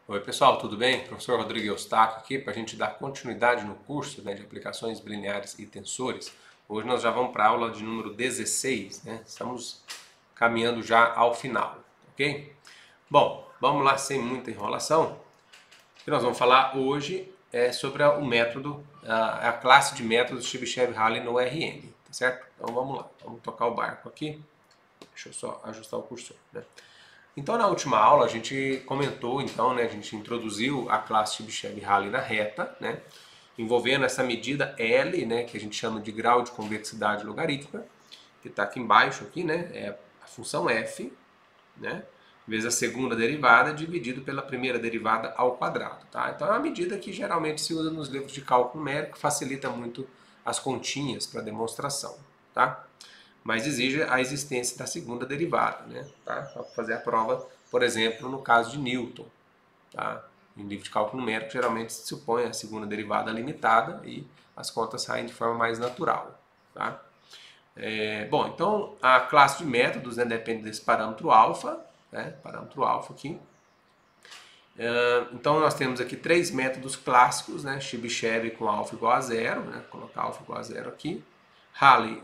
Oi pessoal, tudo bem? Professor Rodrigo Eustáquio aqui para a gente dar continuidade no curso, de aplicações bilineares e tensores. Hoje nós já vamos para a aula de número 16, né? Estamos caminhando já ao final, ok? Bom, vamos lá sem muita enrolação. O que nós vamos falar hoje é sobre o método, a classe de métodos Chebyshev-Halley no RN, tá certo? Então vamos lá, vamos tocar o barco aqui. Deixa eu só ajustar o cursor, né? Então, na última aula, a gente comentou, então, né, a gente introduziu a classe Chebyshev-Halley na reta, né, envolvendo essa medida L, né, que a gente chama de grau de convexidade logarítmica, que está aqui embaixo, aqui, né, é a função f, né, vezes a segunda derivada dividido pela primeira derivada ao quadrado. Tá? Então, é uma medida que geralmente se usa nos livros de cálculo numérico, facilita muito as continhas para demonstração. Tá? Mas exige a existência da segunda derivada, né? Tá? Para fazer a prova, por exemplo, no caso de Newton. Tá? Em livro de cálculo numérico, geralmente se supõe a segunda derivada limitada e as contas saem de forma mais natural. Tá? Bom, então a classe de métodos, né, depende desse parâmetro alfa, né, parâmetro alfa aqui. Então nós temos aqui três métodos clássicos, né, Chebyshev com alfa igual a zero, né, vou colocar alfa igual a zero aqui, Halley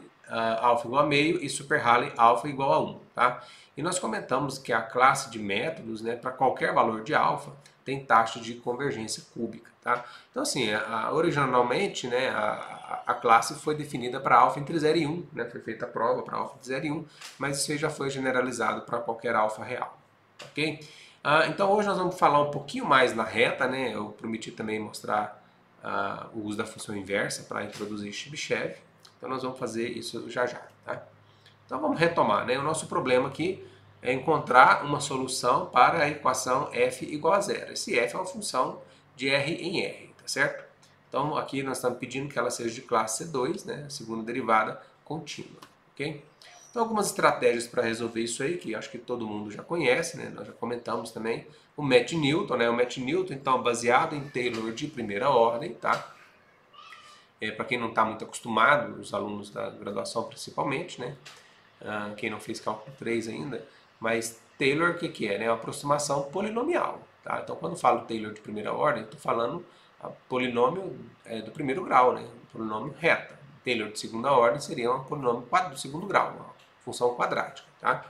alfa igual a meio e super Halley alfa igual a 1. Tá? E nós comentamos que a classe de métodos, né, para qualquer valor de alfa, tem taxa de convergência cúbica. Tá? Então assim, originalmente, né, a classe foi definida para alfa entre 0 e 1, né, foi feita a prova para alfa entre 0 e 1, mas isso já foi generalizado para qualquer alfa real. Ok? Então hoje nós vamos falar um pouquinho mais na reta, né? Eu prometi também mostrar o uso da função inversa para introduzir Chebyshev. Então nós vamos fazer isso já já. Tá? Então vamos retomar, né? O nosso problema aqui é encontrar uma solução para a equação f igual a zero. Esse f é uma função de r em r, tá certo? Então aqui nós estamos pedindo que ela seja de classe C2, né? Segunda derivada contínua, ok? Então, algumas estratégias para resolver isso aí, que acho que todo mundo já conhece, né? Nós já comentamos também. O Matt Newton, né? O Matt Newton, então, baseado em Taylor de primeira ordem, tá? Para quem não está muito acostumado, os alunos da graduação principalmente, né? Quem não fez cálculo 3 ainda, mas Taylor, o que é? Né? É uma aproximação polinomial, tá? Então, quando falo Taylor de primeira ordem, estou falando a polinômio do primeiro grau, né? Polinômio reta. Taylor de segunda ordem seria um polinômio do segundo grau, uma função quadrática, tá?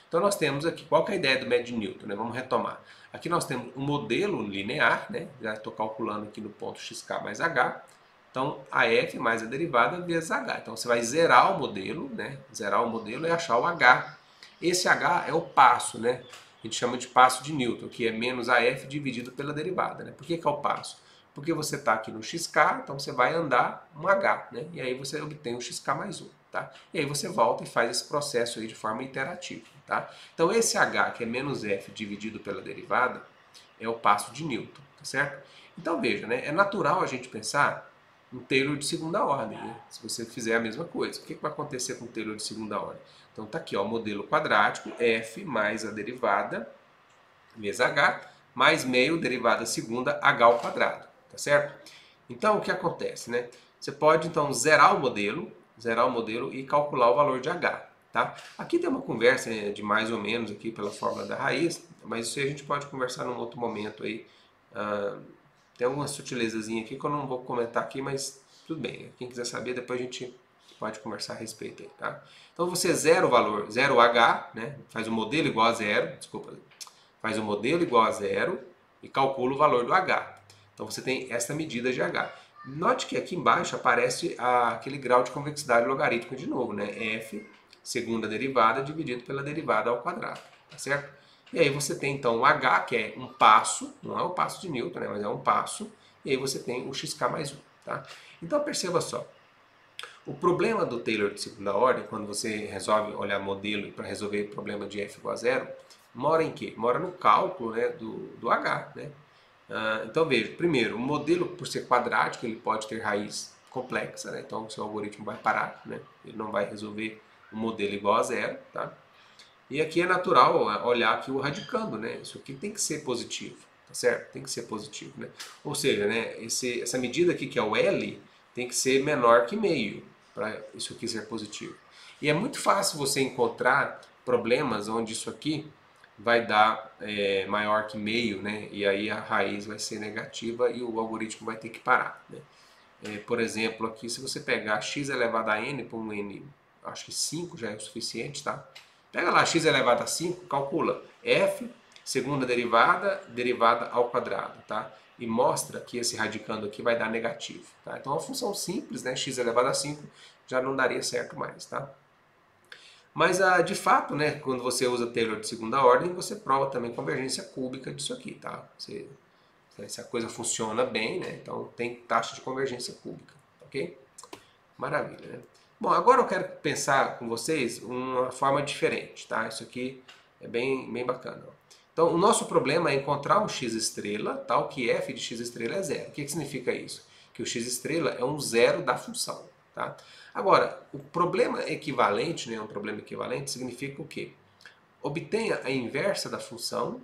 Então nós temos aqui, qual que é a ideia do método de Newton, né? Vamos retomar. Aqui nós temos um modelo linear, né? Já estou calculando aqui no ponto xk mais h. Então a f mais a derivada vezes h. Então você vai zerar o modelo, né? Zerar o modelo e achar o h. Esse h é o passo, né? A gente chama de passo de Newton, que é menos a f dividido pela derivada, né? Por que é o passo? Porque você está aqui no xk, então você vai andar um h, né? E aí você obtém o xk mais 1, tá? E aí você volta e faz esse processo aí de forma iterativa, tá? Então esse h, que é menos f dividido pela derivada, é o passo de Newton, tá certo? Então veja, né? É natural a gente pensar em Taylor de segunda ordem, né? Se você fizer a mesma coisa. O que vai acontecer com Taylor de segunda ordem? Então tá aqui, ó, o modelo quadrático, f mais a derivada, vezes h, mais meio derivada segunda, h ao quadrado, tá certo? Então o que acontece, né? Você pode então zerar o modelo e calcular o valor de h, tá? Aqui tem uma conversa de mais ou menos aqui pela fórmula da raiz, mas isso aí a gente pode conversar num outro momento aí. Tem alguma sutilezazinha aqui que eu não vou comentar aqui, mas tudo bem. Quem quiser saber, depois a gente pode conversar a respeito aí, tá? Então você zera o valor, zera o h, né? Faz o modelo igual a zero, desculpa, faz o modelo igual a zero e calcula o valor do h. Então você tem essa medida de h. Note que aqui embaixo aparece aquele grau de convexidade logarítmica de novo, né? F, segunda derivada, dividido pela derivada ao quadrado, tá certo? E aí você tem então o h, que é um passo, não é o passo de Newton, né? Mas é um passo, e aí você tem o xk mais 1, tá? Então perceba só, o problema do Taylor de segunda ordem, quando você resolve olhar modelo para resolver o problema de f igual a zero, mora em quê? Mora no cálculo, né, do h, né? Então veja, primeiro, o modelo por ser quadrático, ele pode ter raiz complexa, né? Então o seu algoritmo vai parar, né? Ele não vai resolver o modelo igual a zero, tá? E aqui é natural olhar aqui o radicando, né? Isso aqui tem que ser positivo, tá certo? Tem que ser positivo, né? Ou seja, né, essa medida aqui que é o L tem que ser menor que meio para isso aqui ser positivo. E é muito fácil você encontrar problemas onde isso aqui vai dar maior que meio, né? E aí a raiz vai ser negativa e o algoritmo vai ter que parar, né? Por exemplo, aqui se você pegar x elevado a n por um n, acho que 5 já é o suficiente, tá? Pega lá x elevado a 5, calcula f, segunda derivada, derivada ao quadrado, tá? E mostra que esse radicando aqui vai dar negativo, tá? Então, é uma função simples, né? X elevado a 5 já não daria certo mais, tá? Mas, de fato, né, quando você usa Taylor de segunda ordem, você prova também convergência cúbica disso aqui, tá? Se a coisa funciona bem, né, então tem taxa de convergência cúbica, ok? Maravilha, né? Bom, agora eu quero pensar com vocês uma forma diferente, tá? Isso aqui é bem bacana. Então, o nosso problema é encontrar um x estrela, tal que f de x estrela é zero. O que significa isso? Que o x estrela é um zero da função, tá? Agora, o problema equivalente, né, um problema equivalente significa o quê? Obtenha a inversa da função,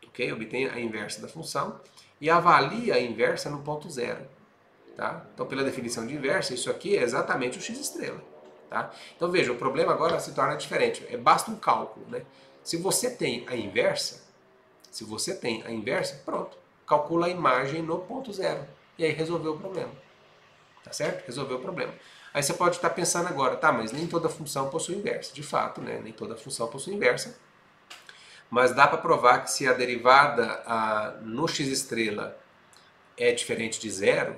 ok? Obtenha a inversa da função e avalie a inversa no ponto zero. Tá? Então, pela definição de inversa, isso aqui é exatamente o x estrela. Tá? Então, veja, o problema agora se torna diferente. Basta um cálculo. Né? Se você tem a inversa, pronto. Calcula a imagem no ponto zero. E aí resolveu o problema. Tá certo? Resolveu o problema. Aí você pode estar pensando agora, tá, mas nem toda função possui inversa. De fato, né? Nem toda função possui inversa. Mas dá para provar que se a derivada no x estrela é diferente de zero,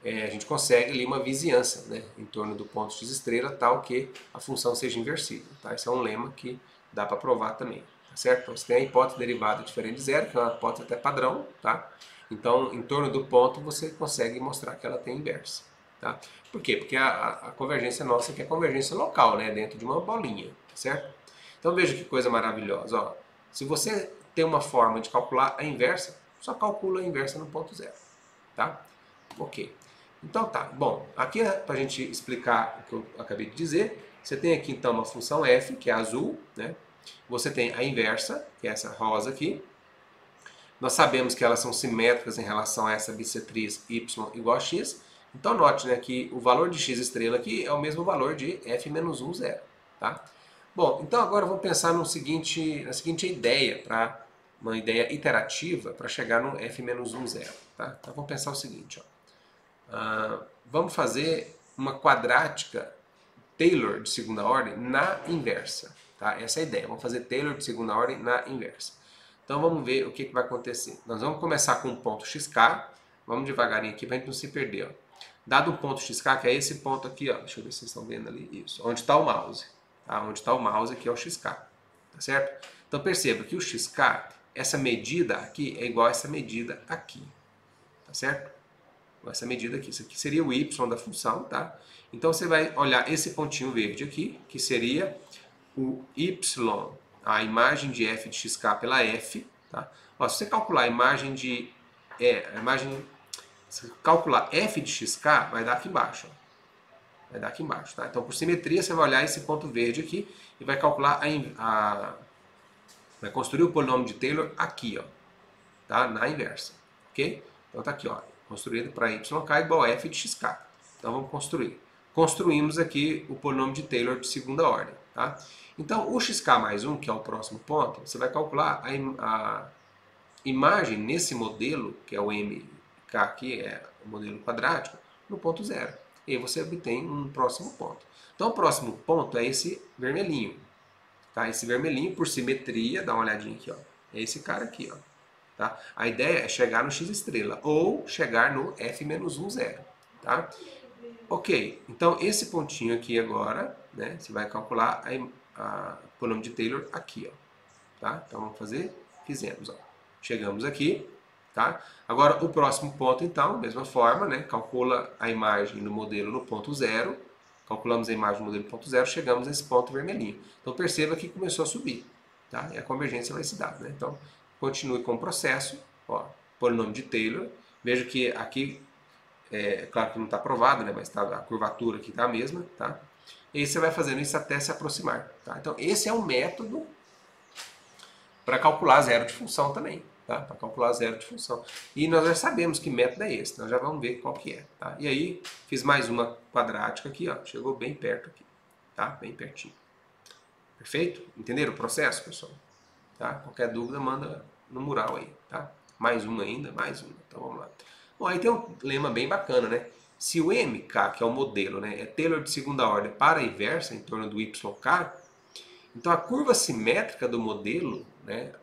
a gente consegue ali uma vizinhança, né, em torno do ponto x estrela, tal que a função seja inversível. Tá? Esse é um lema que dá para provar também. Tá certo? Então, você tem a hipótese derivada diferente de zero, que é uma hipótese até padrão. Tá? Então, em torno do ponto, você consegue mostrar que ela tem inversa. Tá? Por quê? Porque a convergência nossa aqui é convergência local, né, dentro de uma bolinha. Tá certo? Então, veja que coisa maravilhosa. Ó. Se você tem uma forma de calcular a inversa, só calcula a inversa no ponto zero. Tá? Ok. Então tá, bom, aqui para a gente explicar o que eu acabei de dizer, você tem aqui então uma função f, que é azul, né? Você tem a inversa, que é essa rosa aqui. Nós sabemos que elas são simétricas em relação a essa bissetriz y igual a x. Então note, né, que o valor de x estrela aqui é o mesmo valor de f menos 1, zero. Tá? Bom, então agora vamos pensar na seguinte ideia, uma ideia iterativa para chegar no f menos 1, zero. Tá? Então vamos pensar o seguinte, ó. Vamos fazer uma quadrática Taylor de segunda ordem na inversa. Tá? Essa é a ideia. Vamos fazer Taylor de segunda ordem na inversa. Então vamos ver o que vai acontecer. Nós vamos começar com um ponto xk. Vamos devagarinho aqui para a gente não se perder. Ó. Dado um ponto xk, que é esse ponto aqui, ó. Deixa eu ver se vocês estão vendo ali. Isso. Onde está o mouse. Tá? Onde está o mouse aqui é o xk. Tá certo? Então perceba que o xk, essa medida aqui é igual a essa medida aqui. Tá certo? Essa medida aqui. Isso aqui seria o y da função, tá? Então você vai olhar esse pontinho verde aqui, que seria o y, a imagem de f de xk pela f, tá? Ó, se você calcular a imagem de se calcular f de xk, vai dar aqui embaixo, ó. Vai dar aqui embaixo, tá? Então por simetria você vai olhar esse ponto verde aqui e vai calcular vai construir o polinômio de Taylor aqui, ó, tá? Na inversa, ok? Então tá aqui, ó. Construído para yk igual a f de xk. Então vamos construir. Construímos aqui o polinômio de Taylor de segunda ordem. Tá? Então o xk mais 1, que é o próximo ponto, você vai calcular a imagem nesse modelo, que é o mk aqui, é o modelo quadrático, no ponto zero. E aí você obtém um próximo ponto. Então o próximo ponto é esse vermelhinho. Tá? Esse vermelhinho, por simetria, dá uma olhadinha aqui, ó. É esse cara aqui, ó. Tá? A ideia é chegar no x estrela ou chegar no f menos 1, zero. Tá? Ok, então esse pontinho aqui agora, né, você vai calcular o polinômio de Taylor aqui. Ó, tá? Então vamos fazer, fizemos. Ó. Chegamos aqui. Tá? Agora o próximo ponto então, mesma forma, né, calcula a imagem no modelo no ponto zero. Calculamos a imagem no modelo no ponto zero, chegamos nesse ponto vermelhinho. Então perceba que começou a subir. Tá? E a convergência vai se dar. Né? Então continue com o processo, ó, polinômio de Taylor. Veja que aqui, claro que não está provado, né, mas tá, a curvatura aqui está a mesma. Tá? E aí você vai fazendo isso até se aproximar. Tá? Então esse é um método para calcular zero de função também. Tá? Para calcular zero de função. E nós já sabemos que método é esse, nós já vamos ver qual que é. Tá? E aí fiz mais uma quadrática aqui, ó, chegou bem perto aqui. Tá? Bem pertinho. Perfeito? Entenderam o processo, pessoal? tá? Qualquer dúvida, manda no mural aí, tá? Mais uma ainda, mais uma. Então vamos lá. Bom, aí tem um lema bem bacana, né? Se o MK, que é o modelo, né, é Taylor de segunda ordem para a inversa, em torno do YK, então a curva simétrica do modelo, né,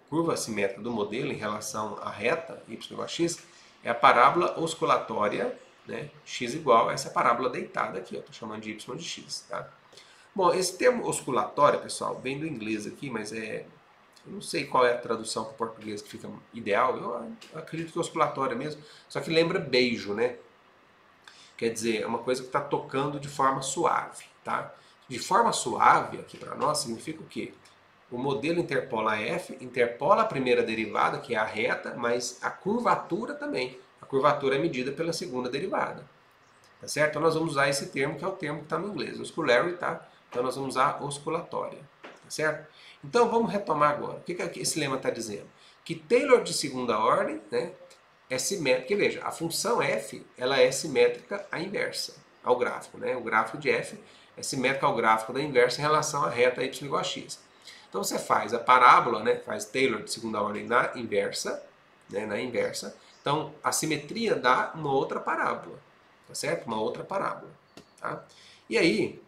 curva simétrica do modelo em relação à reta y igual a x, é a parábola osculatória, né, x igual a essa parábola deitada aqui, estou chamando de y de x. Tá? Bom, esse termo osculatória, pessoal, vem do inglês aqui, mas eu não sei qual é a tradução para o português que fica ideal, eu acredito que é osculatória mesmo, só que lembra beijo, né? Quer dizer, é uma coisa que está tocando de forma suave, tá? De forma suave, aqui para nós, significa o quê? O modelo interpola f, interpola a primeira derivada, que é a reta, mas a curvatura também. A curvatura é medida pela segunda derivada. Tá certo? Então nós vamos usar esse termo, que é o termo que está no inglês, osculary, tá? Então nós vamos usar osculatória. Tá certo? Então vamos retomar agora. O que esse lema está dizendo? Que Taylor de segunda ordem, né, é simétrica. Porque veja, a função f ela é simétrica à inversa, ao gráfico. Né? O gráfico de f é simétrico ao gráfico da inversa em relação à reta y igual a x. Então você faz a parábola, né? Faz Taylor de segunda ordem na inversa, né? Na inversa. Então a simetria dá uma outra parábola, tá certo? Uma outra parábola. Tá? E aí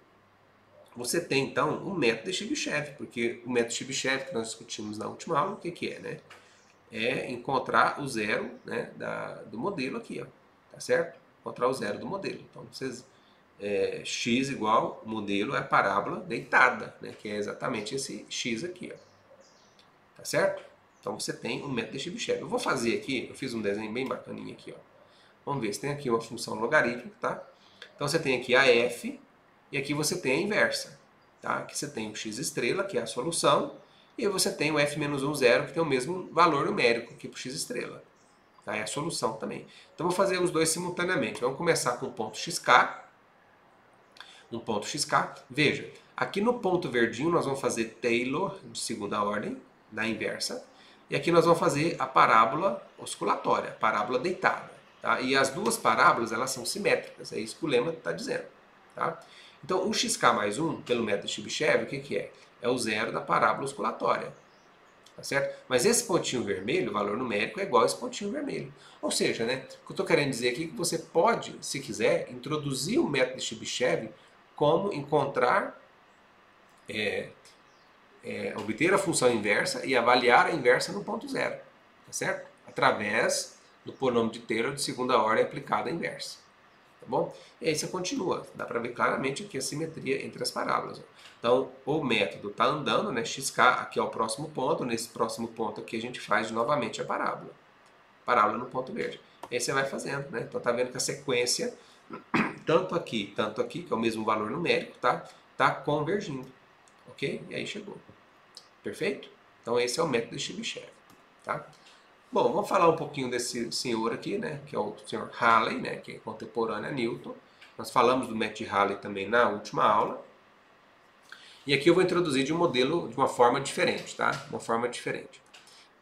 você tem então o método de Chebyshev, porque o método de Chebyshev que nós discutimos na última aula, o que é, né? É encontrar o zero, né, do modelo aqui, ó, tá certo? Encontrar o zero do modelo. Então, vocês, x igual, modelo é a parábola deitada, né, que é exatamente esse x aqui, ó, tá certo? Então, você tem o método de Chebyshev. Eu vou fazer aqui, eu fiz um desenho bem bacaninho aqui, ó. Vamos ver, você tem aqui uma função logarítmica, tá? Então, você tem aqui a f, e aqui você tem a inversa, tá? Aqui você tem o x estrela, que é a solução, e aí você tem o f-1, zero, que tem o mesmo valor numérico que para o x estrela. Tá? É a solução também. Então, vou fazer os dois simultaneamente. Vamos começar com o ponto xk. Um ponto xk. Veja, aqui no ponto verdinho nós vamos fazer Taylor de segunda ordem, na inversa. E aqui nós vamos fazer a parábola osculatória, a parábola deitada. Tá? E as duas parábolas elas são simétricas, é isso que o lema está dizendo. Tá? Então, o xk mais 1, pelo método Chebyshev, o que é? É o zero da parábola osculatória. Tá certo? Mas esse pontinho vermelho, o valor numérico, é igual a esse pontinho vermelho. Ou seja, né, o que eu estou querendo dizer aqui é que você pode, se quiser, introduzir o método de Chebyshev como encontrar, obter a função inversa e avaliar a inversa no ponto zero. Tá certo? Através do pronome de Taylor de segunda ordem aplicado à inversa. Tá bom? E aí você continua. Dá para ver claramente aqui a simetria entre as parábolas. Então, o método está andando, né? xk aqui é o próximo ponto. Nesse próximo ponto aqui a gente faz novamente a parábola. Parábola no ponto verde. E aí você vai fazendo, né? Então, tá vendo que a sequência, tanto aqui, que é o mesmo valor numérico, tá convergindo. Ok? E aí chegou. Perfeito? Então, esse é o método de Chebyshev. Tá? Bom, vamos falar um pouquinho desse senhor aqui, né, que é o senhor Halley, né, que é contemporâneo a Newton. Nós falamos do método de Halley também na última aula. E aqui eu vou introduzir de um modelo de uma forma diferente, tá? Uma forma diferente.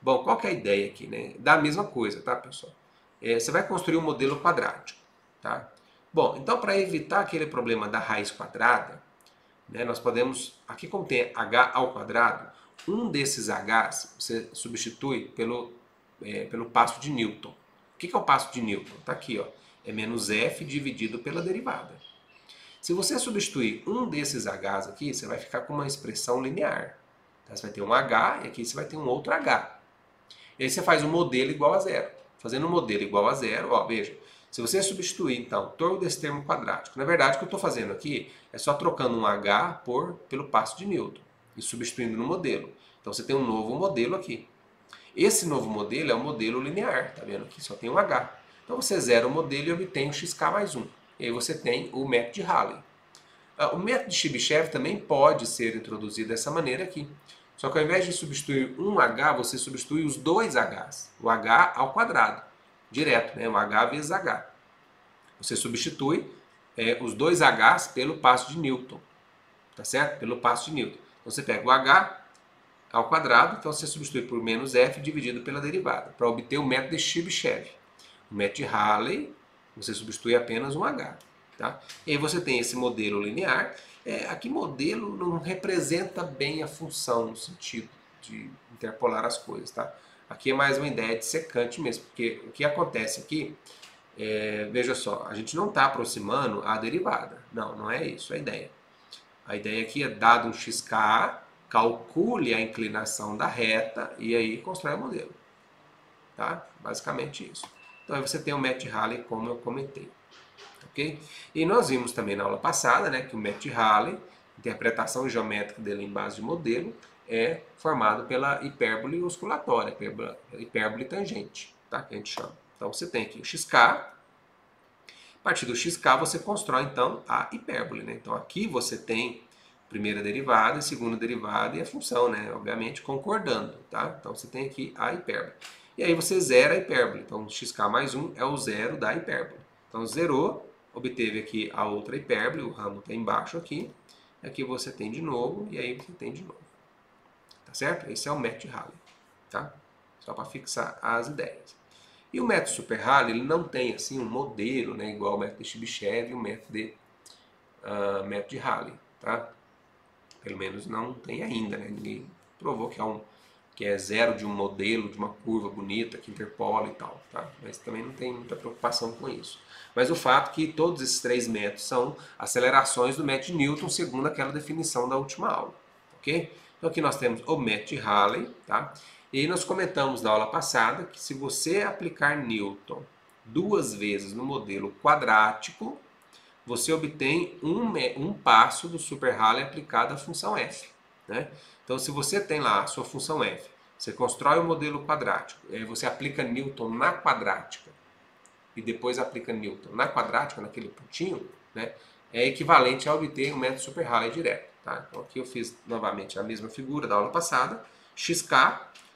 Bom, qual que é a ideia aqui, né? Da mesma coisa, tá, pessoal? Você vai construir um modelo quadrático, tá? Bom, então para evitar aquele problema da raiz quadrada, né, nós podemos, aqui como tem h ao quadrado, um desses h's você substitui pelo passo de Newton. O que é o passo de Newton? Está aqui, ó. É menos f dividido pela derivada. Se você substituir um desses h's aqui, você vai ficar com uma expressão linear. Tá? Você vai ter um h e aqui você vai ter um outro h. E aí você faz um modelo igual a zero. Fazendo um modelo igual a zero, ó, veja. Se você substituir, então, todo esse termo quadrático, na verdade o que eu estou fazendo aqui é só trocando um h pelo passo de Newton e substituindo no modelo. Então você tem um novo modelo aqui. Esse novo modelo é o modelo linear, tá vendo? Aqui só tem um h. Então você zera o modelo e obtém o xk mais 1. E aí você tem o método de Halley. O método de Chebyshev também pode ser introduzido dessa maneira aqui. Só que ao invés de substituir um h, você substitui os dois h's. O h ao quadrado. Direto, né? O h vezes h. Você substitui os dois h's pelo passo de Newton. Tá certo? Pelo passo de Newton. Então você pega o h ao quadrado, então você substitui por menos f dividido pela derivada, para obter o método de Chebyshev. O método de Halley, você substitui apenas um h. Tá? E aí você tem esse modelo linear. Aqui modelo não representa bem a função no sentido de interpolar as coisas, tá? Aqui é mais uma ideia de secante mesmo, porque o que acontece aqui, veja só, a gente não está aproximando a derivada. Não, não é isso a ideia. A ideia aqui é, dado um xk, calcule a inclinação da reta e aí constrói o modelo. Tá? Basicamente isso. Então aí você tem o método de Halley, como eu comentei. Okay? E nós vimos também na aula passada, né, que o método de Halley, interpretação geométrica dele em base de modelo, é formado pela hipérbole osculatória, hipérbole tangente, tá? Que a gente chama. Então você tem aqui o xk, a partir do xk você constrói então a hipérbole, né? Então aqui você tem primeira derivada, segunda derivada e a função, né? Obviamente concordando, tá? Então você tem aqui a hipérbole. E aí você zera a hipérbole. Então xk mais 1 é o zero da hipérbole. Então zerou, obteve aqui a outra hipérbole, o ramo está embaixo aqui. Aqui você tem de novo e aí você tem de novo. Tá certo? Esse é o método de Halley, tá? Só para fixar as ideias. E o método Super Halley, ele não tem assim um modelo, né, igual o método de Chebyshev e o método de Halley, tá? Pelo menos não tem ainda, né? Ninguém provou que é zero de um modelo, de uma curva bonita que interpola e tal, tá? Mas também não tem muita preocupação com isso. Mas o fato é que todos esses três métodos são acelerações do método de Newton segundo aquela definição da última aula, ok? Então aqui nós temos o método de Halley, tá? E aí nós comentamos na aula passada que se você aplicar Newton duas vezes no modelo quadrático, você obtém um passo do Super Halley aplicado à função f, né? Então, se você tem lá a sua função f, você constrói o modelo quadrático, e aí você aplica Newton na quadrática, e depois aplica Newton na quadrática, naquele pontinho, né? É equivalente a obter o método Super Halley direto, tá? Então, aqui eu fiz novamente a mesma figura da aula passada, xk,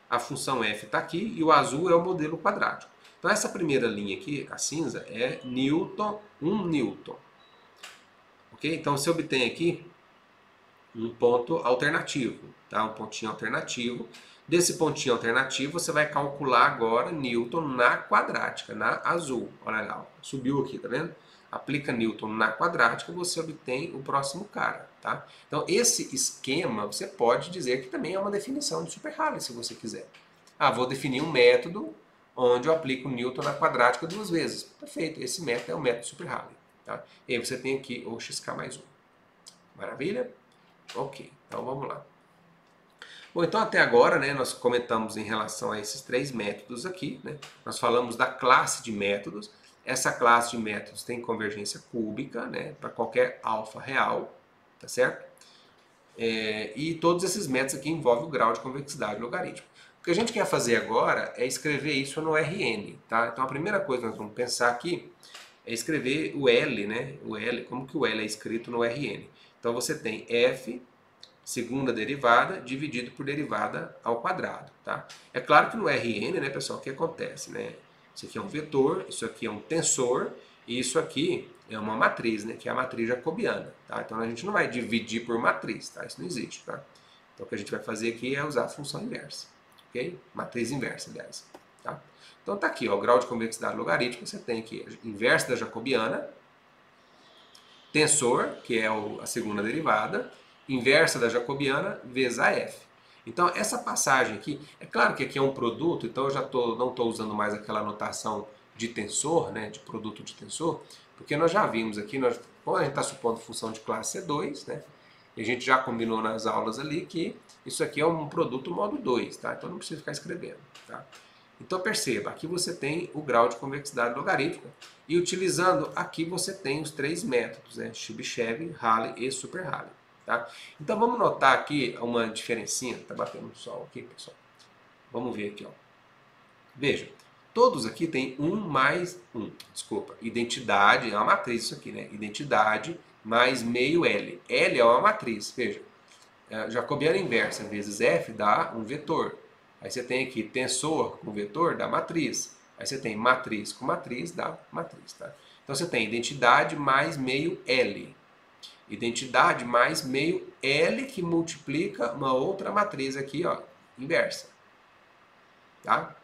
a função f está aqui, e o azul é o modelo quadrático. Então, essa primeira linha aqui, a cinza, é Newton, 1 Newton. Ok? Então você obtém aqui um ponto alternativo, tá? Um pontinho alternativo. Desse pontinho alternativo você vai calcular agora Newton na quadrática, na azul. Olha lá, subiu aqui, tá vendo? Aplica Newton na quadrática, você obtém o próximo cara, tá? Então esse esquema você pode dizer que também é uma definição de Super Halley, se você quiser. Ah, vou definir um método onde eu aplico Newton na quadrática duas vezes. Perfeito, esse método é o método Super Halley. Tá? E aí você tem aqui o xk mais 1. Maravilha? Ok, então vamos lá. Bom, então até agora, né, nós comentamos em relação a esses três métodos aqui, né? Nós falamos da classe de métodos. Essa classe de métodos tem convergência cúbica, né, para qualquer alfa real, tá certo? E todos esses métodos aqui envolvem o grau de convexidade logarítmico. O que a gente quer fazer agora é escrever isso no Rn, tá? Então a primeira coisa que nós vamos pensar aqui é escrever o L, né? O L, como que o L é escrito no Rn? Então você tem f, segunda derivada, dividido por derivada ao quadrado, tá? É claro que no Rn, né, pessoal, o que acontece, né? Isso aqui é um vetor, isso aqui é um tensor, e isso aqui é uma matriz, né? Que é a matriz jacobiana, tá? Então a gente não vai dividir por matriz, tá? Isso não existe, tá? Então o que a gente vai fazer aqui é usar a função inversa, ok? Matriz inversa, aliás, tá? Então tá aqui, ó, o grau de convexidade logarítmica, você tem aqui a inversa da jacobiana, tensor, que é a segunda derivada, inversa da jacobiana, vezes a f. Então essa passagem aqui, é claro que aqui é um produto, então eu já não estou usando mais aquela notação de tensor, né, de produto de tensor, porque nós já vimos aqui, como a gente está supondo função de classe C2, né, e a gente já combinou nas aulas ali que isso aqui é um produto modo 2, tá? Então não precisa ficar escrevendo, tá? Então perceba, aqui você tem o grau de convexidade logarítmica e utilizando aqui você tem os três métodos, né? Chebyshev, Halley e Super Halley. Tá? Então vamos notar aqui uma diferencinha, tá batendo o sol aqui, pessoal. Vamos ver aqui, ó. Veja, todos aqui tem 1 mais 1, desculpa, identidade, é uma matriz isso aqui, né? Identidade mais meio L. L é uma matriz, veja. Jacobiana inversa vezes F dá um vetor. Aí você tem aqui tensor com vetor, dá matriz. Aí você tem matriz com matriz, dá matriz. Tá? Então você tem identidade mais meio L. Identidade mais meio L que multiplica uma outra matriz aqui, ó, inversa. Tá?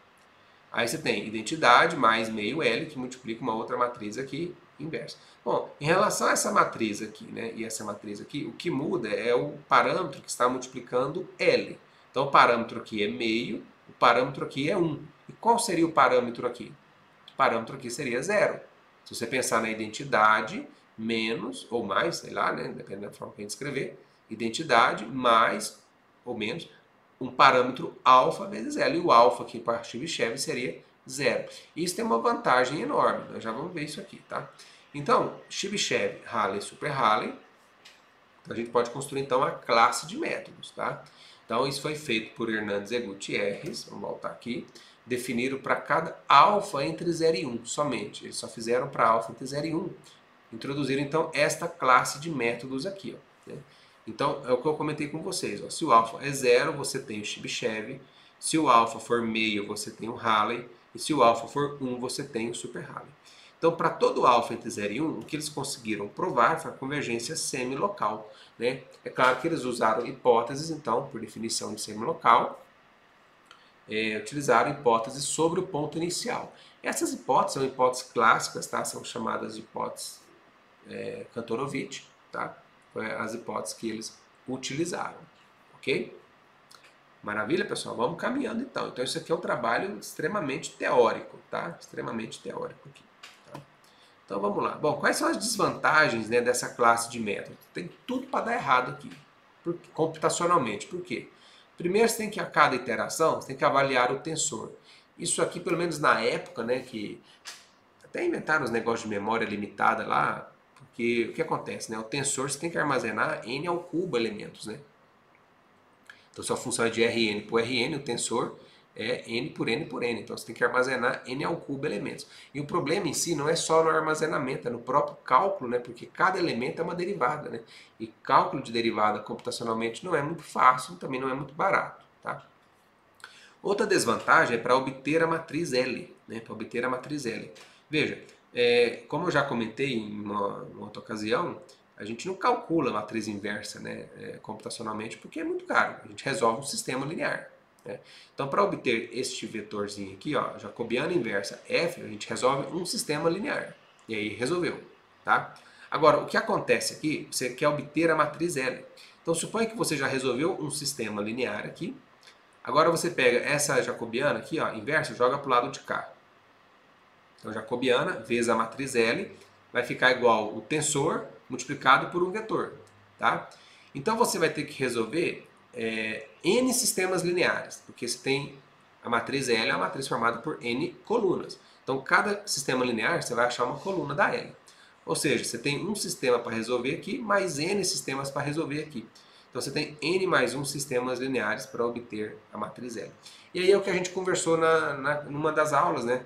Aí você tem identidade mais meio L que multiplica uma outra matriz aqui, inversa. Bom, em relação a essa matriz aqui, né, e essa matriz aqui, o que muda é o parâmetro que está multiplicando L. Então o parâmetro aqui é meio, o parâmetro aqui é 1. E qual seria o parâmetro aqui? O parâmetro aqui seria 0. Se você pensar na identidade, menos ou mais, sei lá, né? Dependendo da forma que a gente escrever, identidade mais ou menos um parâmetro alfa vezes L. E o alfa aqui para Chebyshev seria 0. Isso tem uma vantagem enorme. Nós já vamos ver isso aqui, tá? Então, Chebyshev, Halley, Super Halley. A gente pode construir então a classe de métodos, tá? Então isso foi feito por Hernandes e Gutierrez, vamos voltar aqui, definiram para cada alfa entre 0 e 1 somente, eles só fizeram para alfa entre 0 e 1, introduziram então esta classe de métodos aqui, ó, né? Então é o que eu comentei com vocês, ó. Se o alfa é 0, você tem o Chebyshev, se o alfa for meio, você tem o Halley, e se o alfa for 1, você tem o Super Halley. Então, para todo alfa entre 0 e 1, o que eles conseguiram provar foi a convergência semilocal, né? É claro que eles usaram hipóteses, então, por definição de semilocal, utilizaram hipóteses sobre o ponto inicial. Essas hipóteses são hipóteses clássicas, tá? São chamadas de hipóteses Kantorovich, tá? Foi as hipóteses que eles utilizaram, ok? Maravilha, pessoal? Vamos caminhando então. Então, isso aqui é um trabalho extremamente teórico, tá? Extremamente teórico aqui. Então vamos lá. Bom, quais são as desvantagens, né, dessa classe de método? Tem tudo para dar errado aqui, computacionalmente. Por quê? Primeiro, você tem que, a cada iteração, você tem que avaliar o tensor. Isso aqui, pelo menos na época, né, que até inventaram os negócios de memória limitada lá, porque o que acontece, né? O tensor você tem que armazenar n ao cubo elementos, né? Então, se a função é de Rn por Rn, o tensor é n por n por n. Então, você tem que armazenar n ao cubo elementos. E o problema em si não é só no armazenamento, é no próprio cálculo, né? Porque cada elemento é uma derivada, né? E cálculo de derivada computacionalmente não é muito fácil, também não é muito barato, tá? Outra desvantagem é para obter a matriz L, né? Para obter a matriz L. Veja, como eu já comentei em uma outra ocasião, a gente não calcula a matriz inversa, né, computacionalmente, porque é muito caro. A gente resolve um sistema linear, né? Então, para obter este vetorzinho aqui, ó, jacobiana inversa f, a gente resolve um sistema linear. E aí resolveu, tá? Agora, o que acontece aqui, você quer obter a matriz L. Então, suponha que você já resolveu um sistema linear aqui. Agora você pega essa jacobiana aqui, ó, inversa, e joga para o lado de cá. Então, jacobiana vezes a matriz L vai ficar igual o tensor multiplicado por um vetor, tá? Então, você vai ter que resolver n sistemas lineares, porque você tem a matriz L, é uma matriz formada por n colunas. Então, cada sistema linear, você vai achar uma coluna da L. Ou seja, você tem um sistema para resolver aqui, mais n sistemas para resolver aqui. Então, você tem n mais 1 sistemas lineares para obter a matriz L. E aí é o que a gente conversou numa das aulas, né?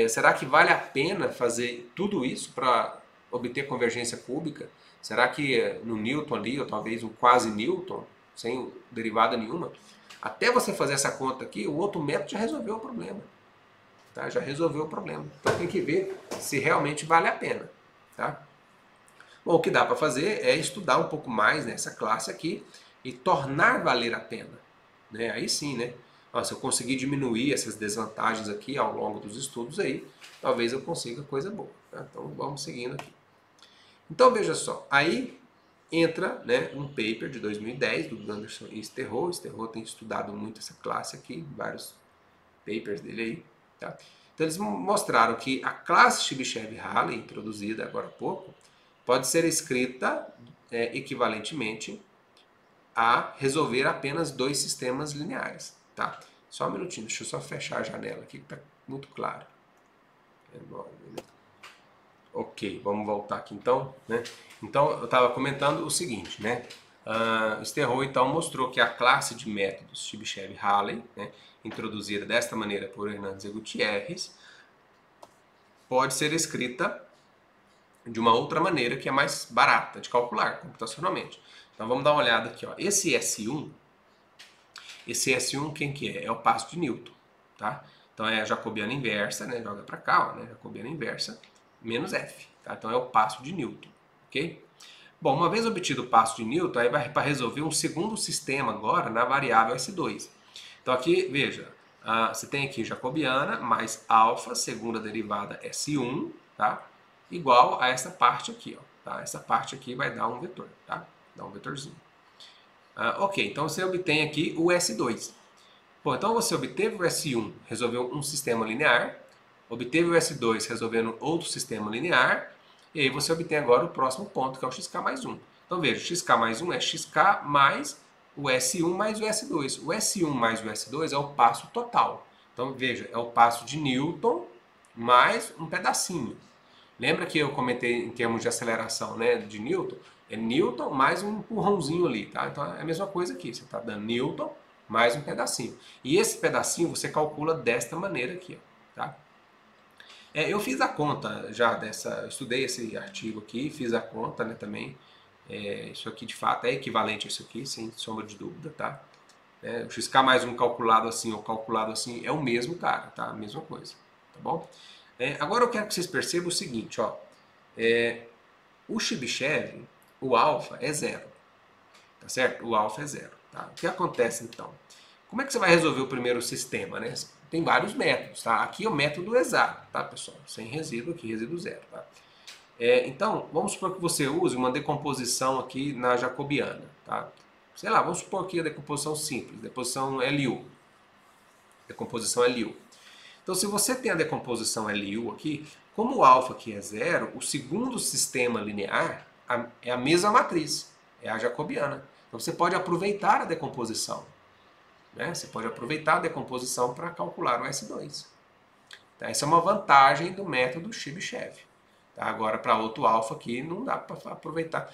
Será que vale a pena fazer tudo isso para obter convergência cúbica? Será que no Newton ali, ou talvez um quase Newton, sem derivada nenhuma, até você fazer essa conta aqui, o outro método já resolveu o problema. Tá? Já resolveu o problema. Então tem que ver se realmente vale a pena. Tá? Bom, o que dá para fazer é estudar um pouco mais nessa classe aqui e tornar valer a pena. Né? Aí sim, né? Se eu conseguir diminuir essas desvantagens aqui ao longo dos estudos aí, talvez eu consiga coisa boa. Tá? Então vamos seguindo aqui. Então veja só, aí entra, né, um paper de 2010 do Gunderson e Sterro. Sterro tem estudado muito essa classe aqui, vários papers dele aí. Tá? Então eles mostraram que a classe Chebyshev-Halley, introduzida agora há pouco, pode ser escrita equivalentemente a resolver apenas dois sistemas lineares. Tá? Só um minutinho, deixa eu só fechar a janela aqui que está muito claro. Ok, vamos voltar aqui então. Né? Então eu estava comentando o seguinte, né? Sterro então mostrou que a classe de métodos Chebyshev-Halley, né, introduzida desta maneira por Hernandes e Gutierrez, pode ser escrita de uma outra maneira que é mais barata de calcular computacionalmente. Então vamos dar uma olhada aqui, ó. Esse S1 quem que é? É o passo de Newton, tá? Então é a jacobiana inversa, né? Joga para cá, ó, né? Jacobiana inversa menos f, tá? Então é o passo de Newton, ok? Bom, uma vez obtido o passo de Newton, aí vai para resolver um segundo sistema agora na variável S2. Então aqui, veja, você tem aqui jacobiana mais alfa, segunda derivada S1, tá? Igual a essa parte aqui, ó, tá? Essa parte aqui vai dar um vetor, tá? Dá um vetorzinho. Ok, então você obtém aqui o S2. Bom, então você obteve o S1, resolveu um sistema linear, obteve o S2 resolvendo outro sistema linear, e aí você obtém agora o próximo ponto, que é o xk mais 1. Então veja, xk mais 1 é xk mais o S1 mais o S2. O S1 mais o S2 é o passo total. Então veja, é o passo de Newton mais um pedacinho. Lembra que eu comentei em termos de aceleração, né, de Newton? É Newton mais um empurrãozinho ali, tá? Então é a mesma coisa aqui. Você está dando Newton mais um pedacinho. E esse pedacinho você calcula desta maneira aqui, ó, tá? Eu fiz a conta já dessa, estudei esse artigo aqui, fiz a conta, né, também. Isso aqui de fato é equivalente a isso aqui, sem sombra de dúvida, tá? O xk mais um calculado assim ou calculado assim é o mesmo cara, tá? A mesma coisa, tá bom? Agora eu quero que vocês percebam o seguinte, ó. O Chebyshev, o alfa é zero, tá certo? O alfa é zero, tá? O que acontece então? Como é que você vai resolver o primeiro sistema, né? Tem vários métodos, tá? Aqui é o método exato, tá, pessoal? Sem resíduo aqui, resíduo zero, tá? Então, vamos supor que você use uma decomposição aqui na jacobiana, tá? Sei lá, vamos supor que a decomposição simples, decomposição LU. Decomposição LU. Então, se você tem a decomposição LU aqui, como o alfa aqui é zero, o segundo sistema linear é a mesma matriz, é a jacobiana. Então, você pode aproveitar a decomposição. Né? Você pode aproveitar a decomposição para calcular o S2. Tá? Essa é uma vantagem do método Chebyshev. Tá? Agora, para outro alfa aqui, não dá para aproveitar.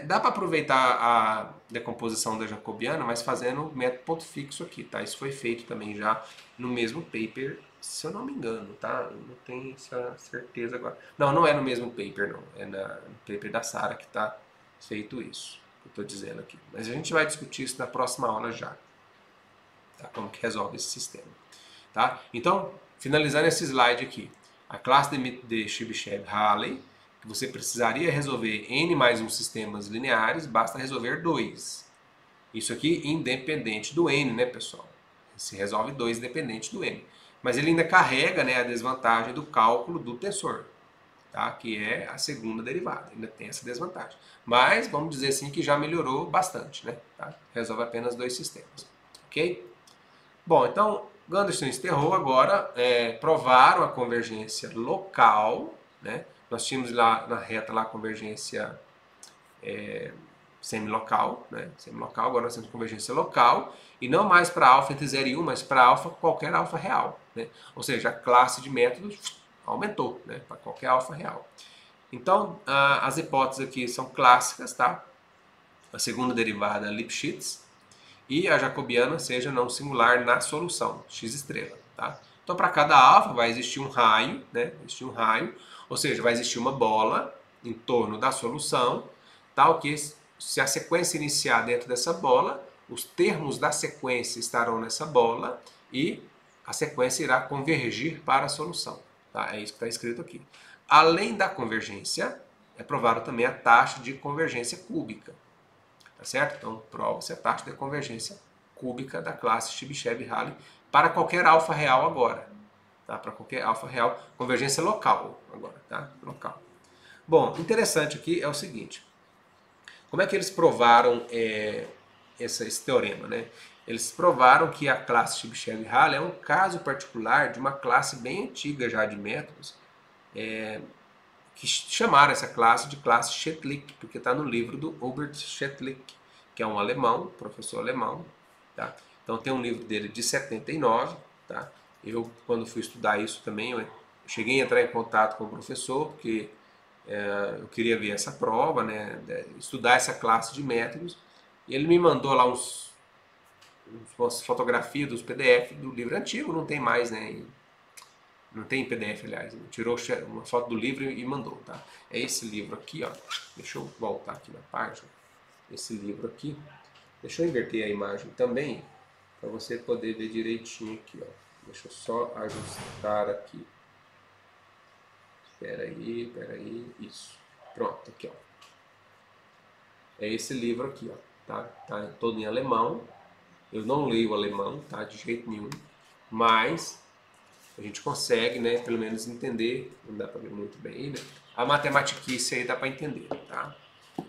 Dá para aproveitar a decomposição da jacobiana, mas fazendo o método ponto fixo aqui. Tá? Isso foi feito também já no mesmo paper, se eu não me engano. Tá? Eu não tenho essa certeza agora. Não, não é no mesmo paper, não. É no paper da Sara que está feito isso. Que eu estou dizendo aqui. Mas a gente vai discutir isso na próxima aula já. Tá? Como que resolve esse sistema. Tá? Então, finalizando esse slide aqui. A classe de Chebyshev-Halley, que você precisaria resolver n mais 1 sistemas lineares, basta resolver 2. Isso aqui independente do n, né, pessoal? Se resolve 2 independente do n. Mas ele ainda carrega, né, a desvantagem do cálculo do tensor, tá? Que é a segunda derivada. Ainda tem essa desvantagem. Mas, vamos dizer assim, que já melhorou bastante, né? Tá? Resolve apenas 2 sistemas. Ok? Bom, então, Gunderson e Sterrow agora provaram a convergência local, né? Nós tínhamos lá na reta lá a convergência semilocal, né? Semilocal, agora nós temos convergência local, e não mais para alfa entre 0 e 1, mas para alfa, qualquer alfa real, né? Ou seja, a classe de métodos aumentou, né? Para qualquer alfa real. Então, as hipóteses aqui são clássicas, tá? A segunda derivada é Lipschitz, e a jacobiana seja não singular na solução, x estrela. Tá? Então, para cada alfa vai existir um raio, né? Existir um raio, ou seja, vai existir uma bola em torno da solução, tal que se a sequência iniciar dentro dessa bola, os termos da sequência estarão nessa bola e a sequência irá convergir para a solução. Tá? É isso que está escrito aqui. Além da convergência, é provado também a taxa de convergência cúbica. Tá certo? Então, prova-se a taxa de convergência cúbica da classe Chebyshev-Halley para qualquer alfa real agora. Tá? Para qualquer alfa real, convergência local agora, tá? Local. Bom, interessante aqui é o seguinte. Como é que eles provaram esse teorema, né? Eles provaram que a classe Chebyshev-Halley é um caso particular de uma classe bem antiga já de métodos, que chamaram essa classe de classe Shetlik, porque está no livro do Hubert Shetlik, que é um alemão, professor alemão. Tá? Então tem um livro dele de 79. Tá? Eu, quando fui estudar isso também, eu cheguei a entrar em contato com o professor, porque eu queria ver essa prova, né, estudar essa classe de métodos, e ele me mandou lá umas fotografias dos PDF do livro antigo, não tem mais, né? Não tem em PDF, aliás. Tirou uma foto do livro e mandou, tá? É esse livro aqui, ó. Deixa eu voltar aqui na página. Esse livro aqui. Deixa eu inverter a imagem também, para você poder ver direitinho aqui, ó. Deixa eu só ajustar aqui. Espera aí. Isso. Pronto, aqui, ó. É esse livro aqui, ó. Tá todo em alemão. Eu não leio alemão, tá? De jeito nenhum. Mas a gente consegue, né, pelo menos entender, não dá para ver muito bem, né? A matematiquice aí dá para entender, tá?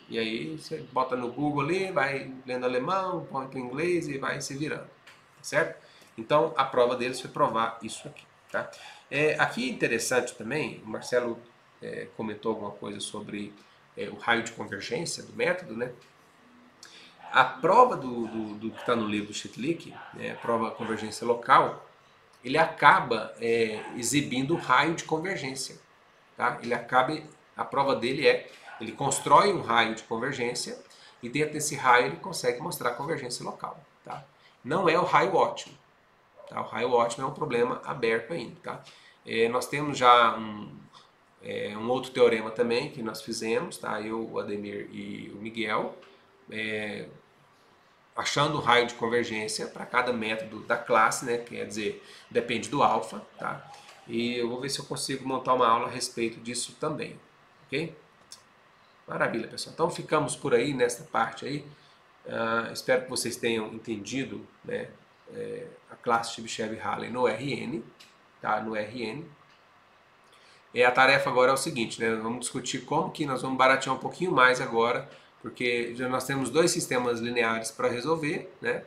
E aí você bota no Google ali, vai lendo alemão, põe para o inglês e vai se virando, tá certo? Então a prova deles foi provar isso aqui, tá? Aqui é interessante também, o Marcelo comentou alguma coisa sobre o raio de convergência do método, né? A prova do que está no livro do Schlick, né, a prova convergência local, ele acaba exibindo o raio de convergência. Tá? A prova dele ele constrói um raio de convergência e dentro desse raio ele consegue mostrar a convergência local. Tá? Não é o raio ótimo. Tá? O raio ótimo é um problema aberto ainda. Tá? Nós temos já um outro teorema também que nós fizemos, tá? Eu, o Ademir e o Miguel, achando o raio de convergência para cada método da classe, né? Quer dizer, depende do alfa, tá? E eu vou ver se eu consigo montar uma aula a respeito disso também, ok? Maravilha, pessoal. Então ficamos por aí nessa parte aí. Espero que vocês tenham entendido, né, a classe Chebyshev-Halley no RN, tá? No RN. E a tarefa agora é o seguinte, né? Vamos discutir como que nós vamos baratear um pouquinho mais agora, porque já nós temos dois sistemas lineares para resolver, né?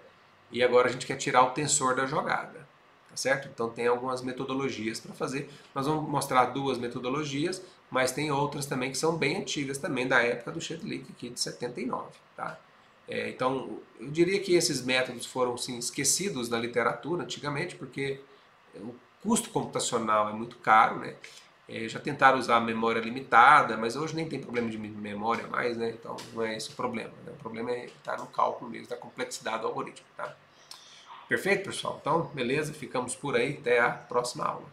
E agora a gente quer tirar o tensor da jogada, tá certo? Então tem algumas metodologias para fazer. Nós vamos mostrar duas metodologias, mas tem outras também que são bem antigas também, da época do Schlick aqui de 79, tá? Então, eu diria que esses métodos foram sim, esquecidos na literatura antigamente, porque o custo computacional é muito caro, né? Já tentaram usar memória limitada, mas hoje nem tem problema de memória mais, né? Então não é esse o problema, né? O problema é estar no cálculo mesmo, da complexidade do algoritmo, tá? Perfeito, pessoal? Então, beleza, ficamos por aí, até a próxima aula.